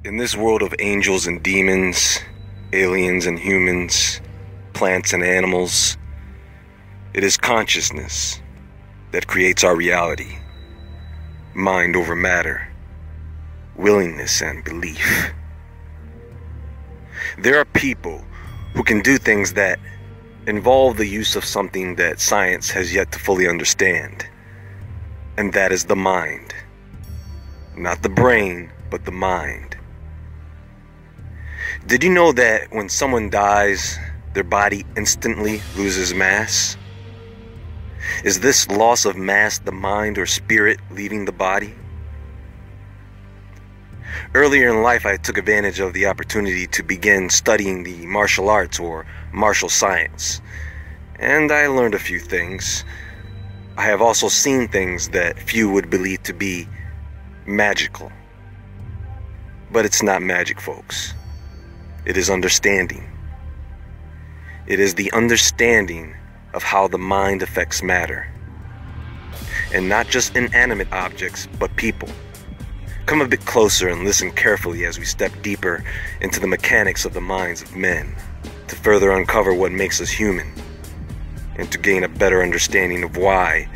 In this world of angels and demons, aliens and humans, plants and animals, it is consciousness that creates our reality. Mind over matter, willingness and belief. There are people who can do things that involve the use of something that science has yet to fully understand, and that is the mind. Not the brain, but the mind. Did you know that when someone dies, their body instantly loses mass? Is this loss of mass the mind or spirit leaving the body? Earlier in life, I took advantage of the opportunity to begin studying the martial arts or martial science, and I learned a few things. I have also seen things that few would believe to be magical. But it's not magic, folks. It is understanding. It is the understanding of how the mind affects matter. And not just inanimate objects, but people. Come a bit closer and listen carefully as we step deeper into the mechanics of the minds of men, to further uncover what makes us human, and to gain a better understanding of why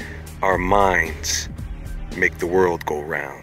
our minds make the world go round.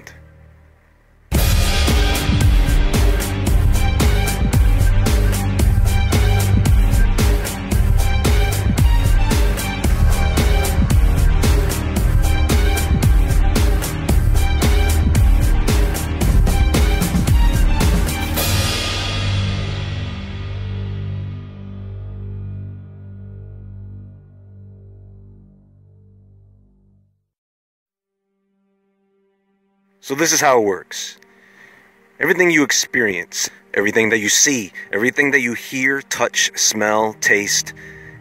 So this is how it works. Everything you experience, everything that you see, everything that you hear, touch, smell, taste,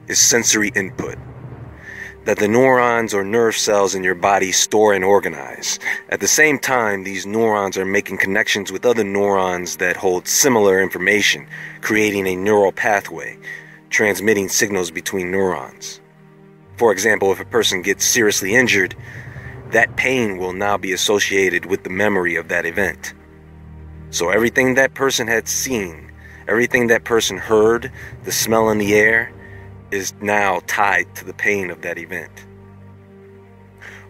is sensory input that the neurons or nerve cells in your body store and organize. At the same time, these neurons are making connections with other neurons that hold similar information, creating a neural pathway, transmitting signals between neurons. For example, if a person gets seriously injured, that pain will now be associated with the memory of that event. So everything that person had seen, everything that person heard, the smell in the air, is now tied to the pain of that event.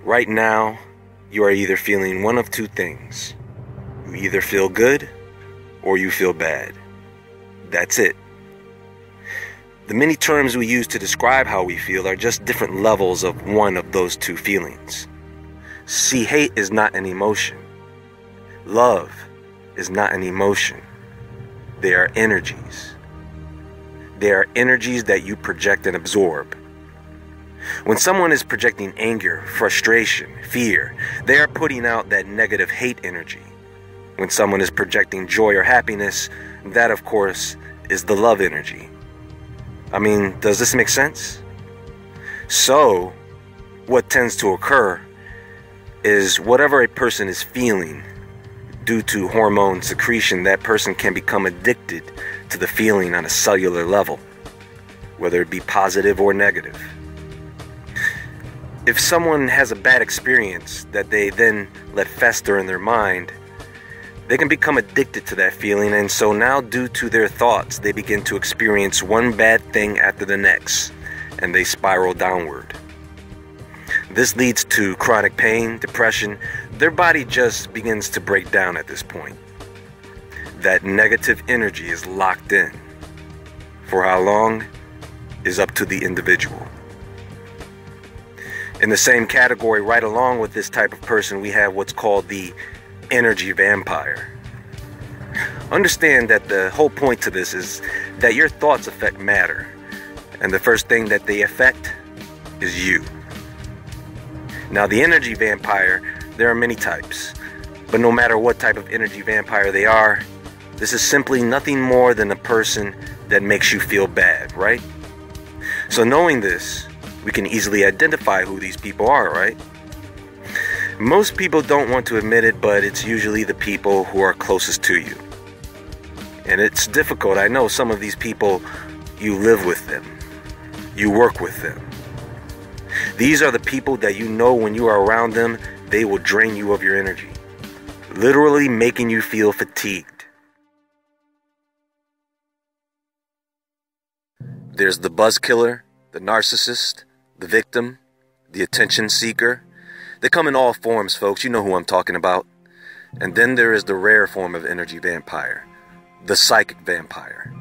Right now, you are either feeling one of two things. You either feel good or you feel bad. That's it. The many terms we use to describe how we feel are just different levels of one of those two feelings. See, hate is not an emotion. Love is not an emotion. They are energies. They are energies that you project and absorb. When someone is projecting anger, frustration, fear, they are putting out that negative hate energy. When someone is projecting joy or happiness, that of course is the love energy. I mean, does this make sense? So, what tends to occur is whatever a person is feeling, due to hormone secretion, that person can become addicted to the feeling on a cellular level, whether it be positive or negative. If someone has a bad experience that they then let fester in their mind, they can become addicted to that feeling, and so now due to their thoughts, they begin to experience one bad thing after the next, and they spiral downward. This leads to chronic pain, depression. Their body just begins to break down at this point. That negative energy is locked in. For how long is up to the individual. In the same category, right along with this type of person, we have what's called the energy vampire. Understand that the whole point to this is that your thoughts affect matter, and the first thing that they affect is you. Now, the energy vampire, there are many types, but no matter what type of energy vampire they are, this is simply nothing more than a person that makes you feel bad, right? So knowing this, we can easily identify who these people are, right? Most people don't want to admit it, but it's usually the people who are closest to you. And it's difficult. I know some of these people, you live with them, you work with them. These are the people that you know when you are around them, they will drain you of your energy, literally making you feel fatigued, There's the buzz killer, the narcissist, the victim, the attention seeker. They come in all forms, folks. You know who I'm talking about. And then there is the rare form of energy vampire, the psychic vampire.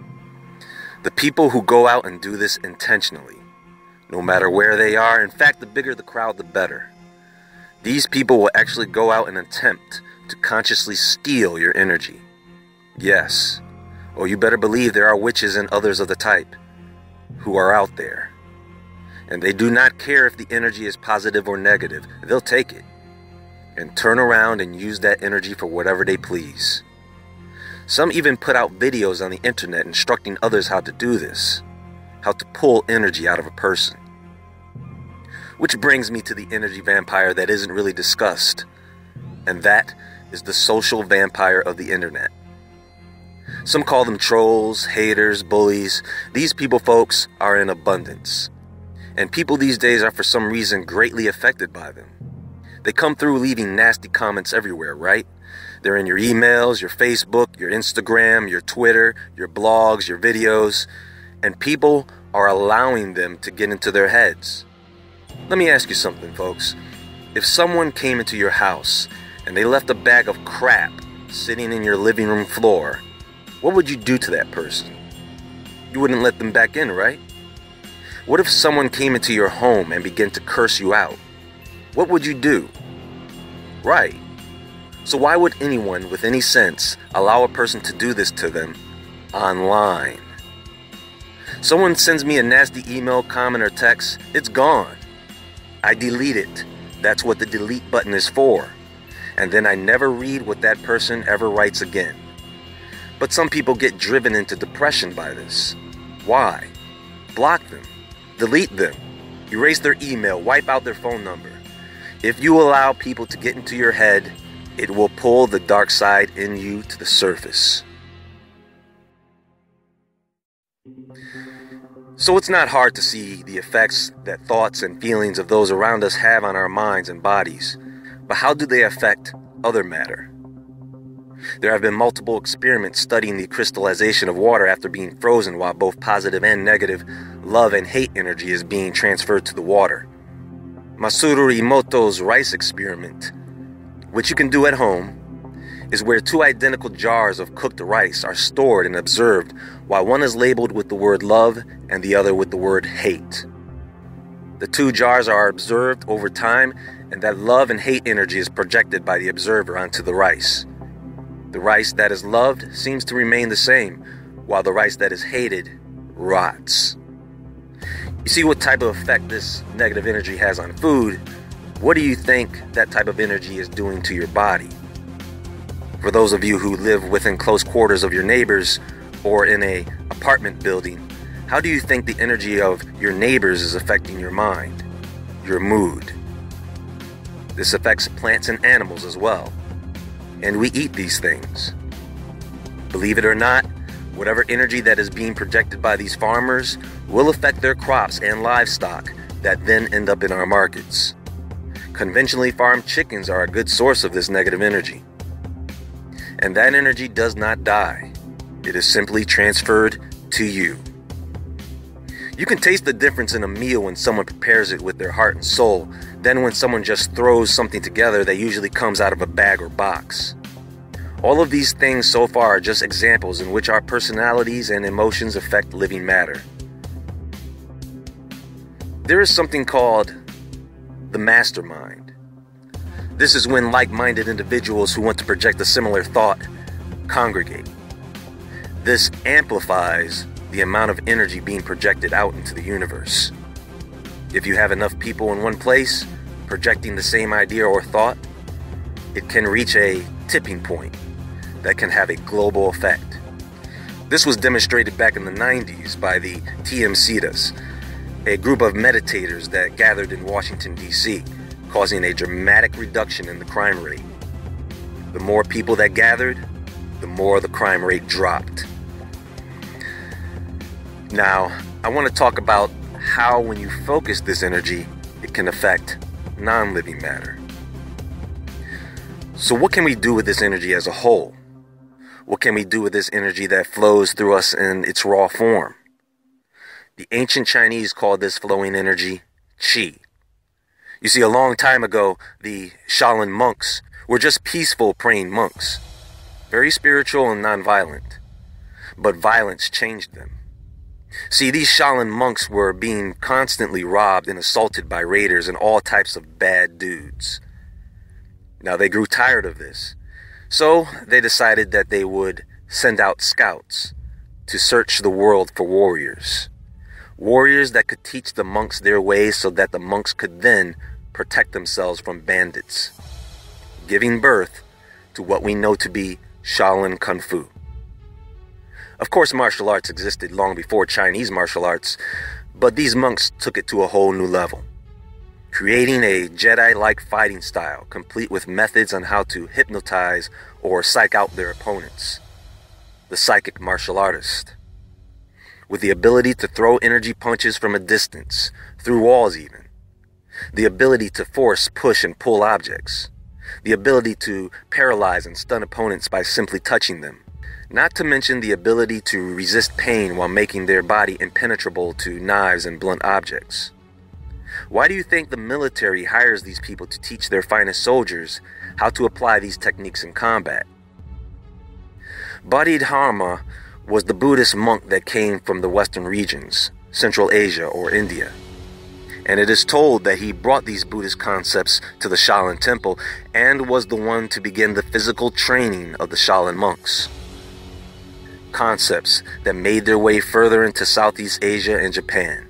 The people who go out and do this intentionally, no matter where they are. In fact, the bigger the crowd, the better. These people will actually go out and attempt to consciously steal your energy. Yes. Or you better believe there are witches and others of the type who are out there. And they do not care if the energy is positive or negative. They'll take it and turn around and use that energy for whatever they please. Some even put out videos on the internet instructing others how to do this, how to pull energy out of a person. Which brings me to the energy vampire that isn't really discussed, and that is the social vampire of the internet. Some call them trolls, haters, bullies. These people, folks, are in abundance. And people these days are for some reason greatly affected by them. They come through leaving nasty comments everywhere, right? They're in your emails, your Facebook, your Instagram, your Twitter, your blogs, your videos, and people are allowing them to get into their heads. Let me ask you something, folks. If someone came into your house and they left a bag of crap sitting in your living room floor, what would you do to that person? You wouldn't let them back in, right? What if someone came into your home and began to curse you out? What would you do? Right. So why would anyone with any sense allow a person to do this to them online? Someone sends me a nasty email, comment, or text, it's gone. I delete it. That's what the delete button is for. And then I never read what that person ever writes again. But some people get driven into depression by this. Why? Block them. Delete them. Erase their email. Wipe out their phone number. If you allow people to get into your head, it will pull the dark side in you to the surface. So it's not hard to see the effects that thoughts and feelings of those around us have on our minds and bodies. But how do they affect other matter? There have been multiple experiments studying the crystallization of water after being frozen while both positive and negative love and hate energy is being transferred to the water. Masaru Emoto's rice experiment, which you can do at home, is where two identical jars of cooked rice are stored and observed while one is labeled with the word love and the other with the word hate. The two jars are observed over time, and that love and hate energy is projected by the observer onto the rice. The rice that is loved seems to remain the same, while the rice that is hated rots. You see what type of effect this negative energy has on food. What do you think that type of energy is doing to your body? For those of you who live within close quarters of your neighbors or in an apartment building, how do you think the energy of your neighbors is affecting your mind, your mood? This affects plants and animals as well. And we eat these things. Believe it or not, whatever energy that is being projected by these farmers will affect their crops and livestock that then end up in our markets. Conventionally farmed chickens are a good source of this negative energy. And that energy does not die. It is simply transferred to you. You can taste the difference in a meal when someone prepares it with their heart and soul than when someone just throws something together that usually comes out of a bag or box. All of these things so far are just examples in which our personalities and emotions affect living matter. There is something called the mastermind. This is when like-minded individuals who want to project a similar thought congregate. This amplifies the amount of energy being projected out into the universe. If you have enough people in one place projecting the same idea or thought, it can reach a tipping point that can have a global effect. This was demonstrated back in the 90s by the TMCitas, a group of meditators that gathered in Washington, D.C., causing a dramatic reduction in the crime rate. The more people that gathered, the more the crime rate dropped. Now, I want to talk about how when you focus this energy, it can affect non-living matter. So what can we do with this energy as a whole? What can we do with this energy that flows through us in its raw form? The ancient Chinese called this flowing energy qi. You see, a long time ago, the Shaolin monks were just peaceful praying monks, very spiritual and nonviolent, but violence changed them. See, these Shaolin monks were being constantly robbed and assaulted by raiders and all types of bad dudes. Now, they grew tired of this, so they decided that they would send out scouts to search the world for warriors. Warriors that could teach the monks their ways so that the monks could then protect themselves from bandits, giving birth to what we know to be Shaolin Kung Fu. Of course, martial arts existed long before Chinese martial arts, but these monks took it to a whole new level, creating a Jedi-like fighting style, complete with methods on how to hypnotize or psych out their opponents. The psychic martial artist, with the ability to throw energy punches from a distance, through walls even, the ability to force, push, and pull objects, the ability to paralyze and stun opponents by simply touching them, not to mention the ability to resist pain while making their body impenetrable to knives and blunt objects. Why do you think the military hires these people to teach their finest soldiers how to apply these techniques in combat? Bodhidharma was the Buddhist monk that came from the Western regions, Central Asia or India. And it is told that he brought these Buddhist concepts to the Shaolin Temple and was the one to begin the physical training of the Shaolin monks. Concepts that made their way further into Southeast Asia and Japan.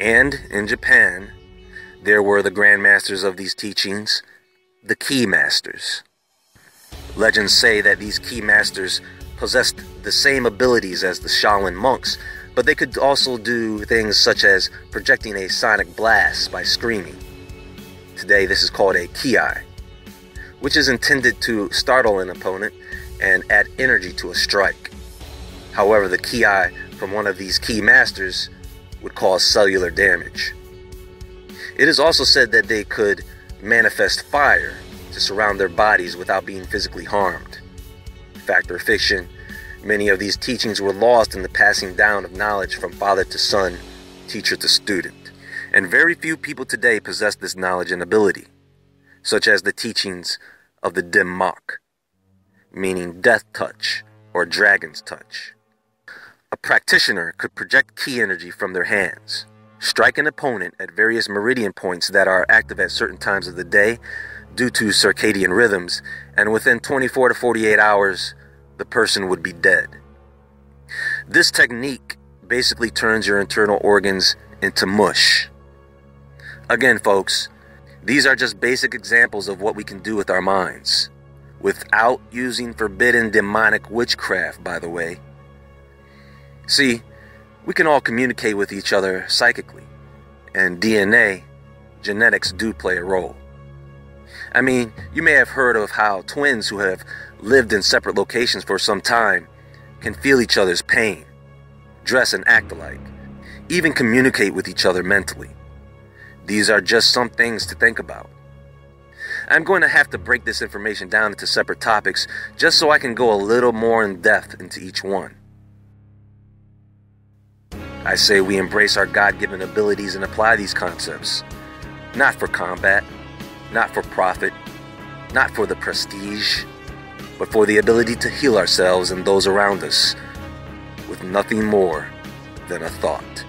And in Japan, there were the grandmasters of these teachings, the key masters. Legends say that these key masters possessed the same abilities as the Shaolin monks, but they could also do things such as projecting a sonic blast by screaming. Today, this is called a ki, which is intended to startle an opponent and add energy to a strike. However, the ki from one of these key masters would cause cellular damage. It is also said that they could manifest fire to surround their bodies without being physically harmed. Fact or fiction, many of these teachings were lost in the passing down of knowledge from father to son, teacher to student. And very few people today possess this knowledge and ability, such as the teachings of the dim mak, meaning death touch or dragon's touch. A practitioner could project ki energy from their hands, strike an opponent at various meridian points that are active at certain times of the day due to circadian rhythms, and within 24 to 48 hours, the person would be dead. This technique basically turns your internal organs into mush. Again, folks, these are just basic examples of what we can do with our minds, without using forbidden demonic witchcraft, by the way. See, we can all communicate with each other psychically, and DNA, genetics, do play a role. I mean, you may have heard of how twins who have lived in separate locations for some time can feel each other's pain, dress and act alike, even communicate with each other mentally. These are just some things to think about. I'm going to have to break this information down into separate topics just so I can go a little more in depth into each one. I say we embrace our God-given abilities and apply these concepts, not for combat, not for profit, not for the prestige, but for the ability to heal ourselves and those around us with nothing more than a thought.